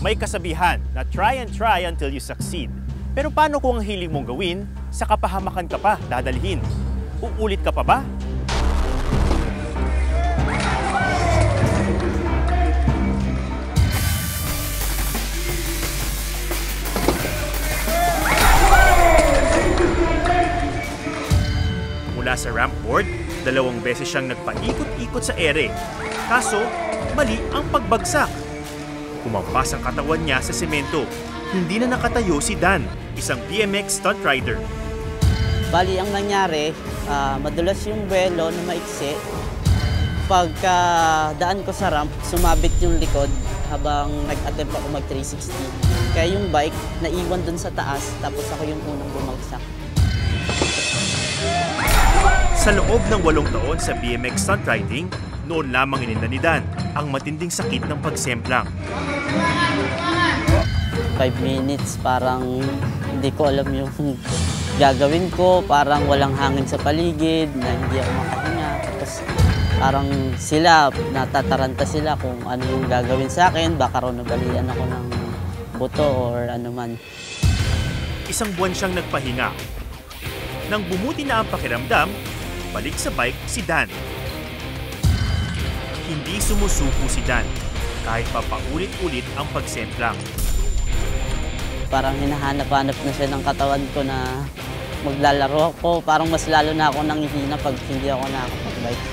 May kasabihan na try and try until you succeed. Pero paano kung ang hiling mong gawin, sa kapahamakan ka pa dadalhin? Uulit ka pa ba? Mula sa ramp board, 2 beses siyang nagpaikot-ikot sa ere. Kaso, mali ang pagbagsak. Kumampas ang katawan niya sa semento. Hindi na nakatayo si Dan, isang BMX stunt rider. Bali, ang nangyari, madulas yung buwelo na maiksi. Pagka daan ko sa ramp, sumabit yung likod habang nag-attempt ako mag-360. Kaya yung bike, naiwan dun sa taas, tapos ako yung unang bumagsak. Sa loob ng 8 taon sa BMX stunt riding, noon lamang ininda ni Dan ang matinding sakit ng pagsemplang. 5 minutes, parang hindi ko alam yung gagawin ko. Parang walang hangin sa paligid, na hindi ako makahinga. Tapos parang sila, natataranta sila kung ano yung gagawin sa akin. Baka raw nabalian ako ng buto or ano man. Isang buwan siyang nagpahinga. Nang bumuti na ang pakiramdam, balik sa bike si Dan. Hindi sumusuko si Dan kahit pa paulit-ulit ang pagsemplang. Parang hinahanap-hanap na siya ng katawan ko na maglalaro ako. Parang mas lalo na ako nanghihina pag hindi ako nakakapag-bike.